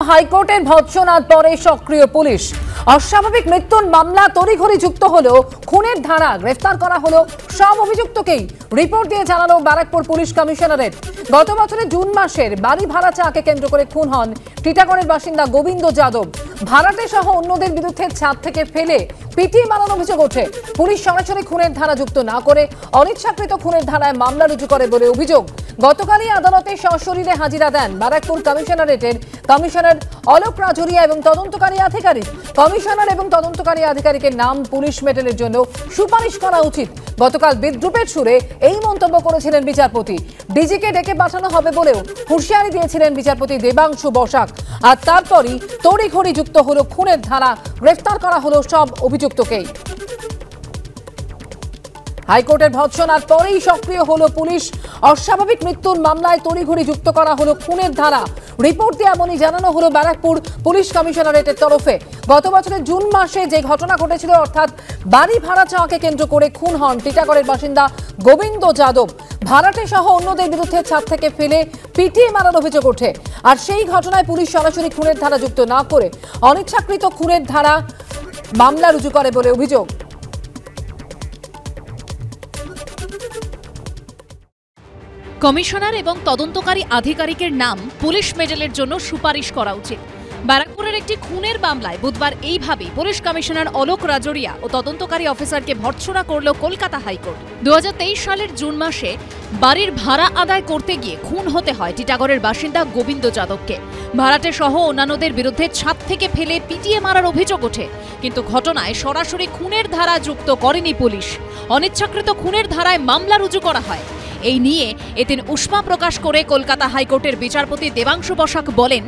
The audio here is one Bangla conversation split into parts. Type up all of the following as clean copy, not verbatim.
হাইকোর্টের ভৎসনার পরে সক্রিয় পুলিশ। অস্বাভাবিক মৃত্যুর মামলা তড়িঘড়ি যুক্ত হলো খুনের ধারা, গ্রেফতার করা হলো সব অভিযুক্তকেই। রিপোর্ট দিয়ে জানালো ব্যারাকপুর পুলিশ কমিশনারেট। গত বছরের জুন মাসের বাড়ি ভাড়া চাকে কেন্দ্র করে খুন হন টিটাগড়ের বাসিন্দা গোবিন্দ যাদব। ভাড়াটে সহ অন্যদের বিরুদ্ধে ছাদ থেকে ফেলে পিটিয়ে মারার অভিযোগ ওঠে। পুলিশ সরাসরি খুনের ধারা যুক্ত না করে অনিচ্ছাকৃত খুনের ধারায় মামলা রুজু করে বলে অভিযোগ। গতকালই আদালতে সশরীরে হাজিরা দেন ব্যারাকপুর কমিশনারেটের কমিশনার অলোক রাজরিয়া এবং তদন্তকারী আধিকারিক। কমিশনার এবং তদন্তকারী আধিকারিকের নাম পুলিশ মেডেলের জন্য সুপারিশ করা উচিত। গতকাল বিদ্রুপের সুরে এই মন্তব্য করেছিলেন বিচারপতি। ডিজিকে ডেকে পাঠানো হবে বলেও হুঁশিয়ারি দিয়েছিলেন বিচারপতি দেবাংশু বসাক। আর তারপরই তড়িঘড়ি যুক্ত হলো খুনের ধারা, গ্রেফতার করা হলো সব অভিযুক্তকেই। হাইকোর্টের ভৎসনার পরেই সক্রিয় হলো পুলিশ। অস্বাভাবিক মৃত্যুর মামলায় তড়িঘড়ি যুক্ত করা হলো খুনের ধারা। রিপোর্ট দিয়ে এমনই জানানো হলো ব্যারাকপুর পুলিশ কমিশনারেটের তরফে। গত বছরের জুন মাসে যে ঘটনা ঘটেছিল, অর্থাৎ বাড়ি ভাড়া চাওয়াকে কেন্দ্র করে খুন হন টিটাগড়ের বাসিন্দা গোবিন্দ যাদব। ভাড়াটে সহ অন্যদের বিরুদ্ধে ছাদ থেকে ফেলে পিটিয়ে মারার অভিযোগ ওঠে। আর সেই ঘটনায় পুলিশ সরাসরি খুনের ধারা যুক্ত না করে অনিচ্ছাকৃত খুনের ধারা মামলা রুজু করে বলে অভিযোগ। কমিশনার এবং তদন্তকারী আধিকারিকের নাম পুলিশ মেডেলের জন্য সুপারিশ করা উচিত। ব্যারাকপুরের একটি খুনের মামলায় বুধবার এইভাবে পুলিশ কমিশনার অলোক রাজরিয়া ও তদন্তকারী অফিসারকে ভর্ৎসনা করল কলকাতা হাইকোর্ট। 2023 সালের জুন মাসে বাড়ির ভাড়া আদায় করতে গিয়ে খুন হতে হয় টিটাগড়ের বাসিন্দা গোবিন্দ যাদবকে। ভাড়াটে সহ অন্যান্যদের বিরুদ্ধে ছাদ থেকে ফেলে পিটিয়ে মারার অভিযোগ ওঠে, কিন্তু ঘটনায় সরাসরি খুনের ধারা যুক্ত করেনি পুলিশ। অনিচ্ছাকৃত খুনের ধারায় মামলা রুজু করা হয়। এই নিয়ে এদিন উষ্মা প্রকাশ করে কলকাতা হাইকোর্টের বিচারপতি দেবাংশু বসাক বলেন,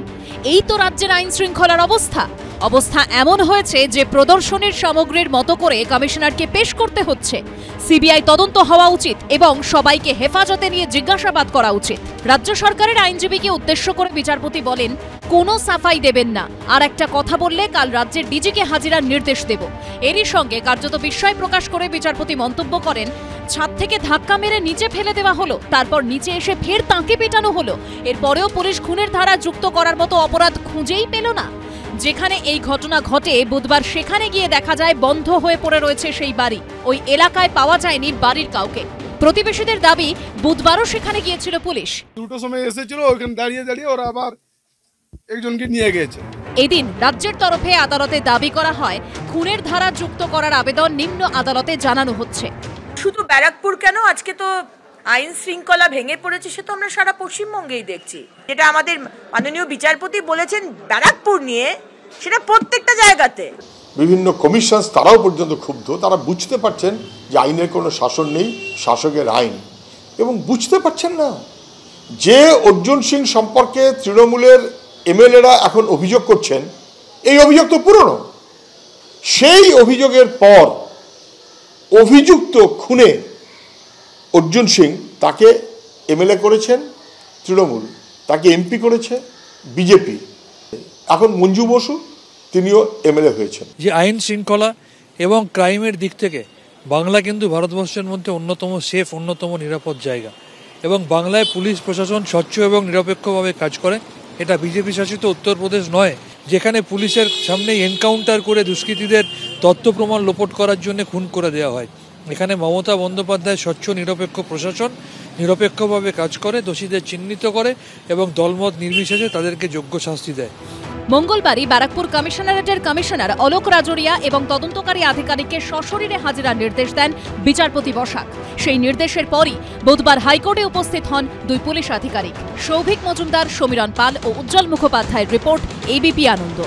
এই তো রাজ্যের আইন শৃঙ্খলার অবস্থা এমন হয়েছে যে প্রদর্শনীর সামগ্রীর মতো করে কমিশনারকে পেশ করতে হচ্ছে। সিবিআই তদন্ত হওয়া উচিত এবং সবাইকে হেফাজতে নিয়ে জিজ্ঞাসাবাদ করা উচিত। রাজ্য সরকারের আইনজীবীকে উদ্দেশ্য করে বিচারপতি বলেন, কোনো সাফাই দেবেন না, আর একটা কথা বললে কাল রাজ্যের ডিজিকে হাজিরার নির্দেশ দেব। এরই সঙ্গে কার্যত বিস্ময় প্রকাশ করে বিচারপতি মন্তব্য করেন, ছাদ থেকে ধাক্কা মেরে নিচে ফেলে দেওয়া হলো, তারপর নিচে এসে ফের তাঁকে পেটানো হলো। এরপরেও পুলিশ খুনের ধারা যুক্ত করার মতো অপরাধ খুঁজেই পেল না। যেখানে এই ঘটনা ঘটে বুধবার, সেখানে গিয়ে দেখা যায় বন্ধ হয়ে পড়ে রয়েছে সেই বাড়ি। ওই এলাকায় পাওয়া যায়নি বাড়ির কাউকে। প্রতিবেশীদের দাবি, বুধবারও সেখানে গিয়েছিল পুলিশ। দুটোর সময় এসেছিল, ওখানে দাঁড়িয়ে ওরা আবার একজনকে নিয়ে গেছে। এদিন রাজ্যের তরফে আদালতে দাবি করা হয়, খুনের ধারা যুক্ত করার আবেদন নিম্ন আদালতে জানানো হচ্ছে। শুধু ব্যারাকপুর কেন, আজকে তো আইন শৃঙ্খলা ভেঙে পড়েছে, সে তো আমরা সারা পশ্চিমবঙ্গেই দেখছি। যেটা আমাদের মাননীয় বিচারপতি বলেছেন ব্যারাকপুর নিয়ে, সেটা প্রত্যেকটা জায়গাতে। বিভিন্ন কমিশন তারাও পর্যন্ত ক্ষুব্ধ। তারা বুঝতে পারছেন যে আইনের কোনো শাসন নেই, শাসকের আইন, এবং বুঝতে পারছেন না যে অর্জুন সিং সম্পর্কে তৃণমূলের এমএলএরা এখন অভিযোগ করছেন, এই অভিযোগ তো পুরনো। সেই অভিযোগের পর অভিযুক্ত খুনে অর্জুন সিং, তাকে এমএলএ করেছেন তৃণমূল, তাকে এমপি করেছে বিজেপি। এখন মঞ্জু বসু, তিনিও এমএলএ হয়েছেন। যে আইন শৃঙ্খলা এবং ক্রাইমের দিক থেকে বাংলা কিন্তু ভারতবর্ষের মধ্যে অন্যতম সেফ, অন্যতম নিরাপদ জায়গা, এবং বাংলায় পুলিশ প্রশাসন স্বচ্ছ এবং নিরপেক্ষভাবে কাজ করে। এটা বিজেপি শাসিত উত্তরপ্রদেশ নয়, যেখানে পুলিশের সামনে এনকাউন্টার করে দুষ্কৃতীদের তথ্য প্রমাণ লোপাট করার জন্য খুন করে দেওয়া হয়। এখানে মমতা বন্দ্যোপাধ্যায় স্বচ্ছ নিরপেক্ষ প্রশাসন নিরপেক্ষভাবে কাজ করে, দোষীদের চিহ্নিত করে এবং দলমত নির্বিশেষে তাদেরকে যোগ্য শাস্তি দেয়। মঙ্গলবারই ব্যারাকপুর কমিশনারেটের কমিশনার অলোক রাজরিয়া এবং তদন্তকারী আধিকারিককে সশরীরে হাজিরার নির্দেশ দেন বিচারপতি বসাক। সেই নির্দেশের পরই বুধবার হাইকোর্টে উপস্থিত হন দুই পুলিশ আধিকারিক। সৌভিক মজুমদার, সমীরণ পাল ও উজ্জ্বল মুখোপাধ্যায়ের রিপোর্ট, এবিপি আনন্দ।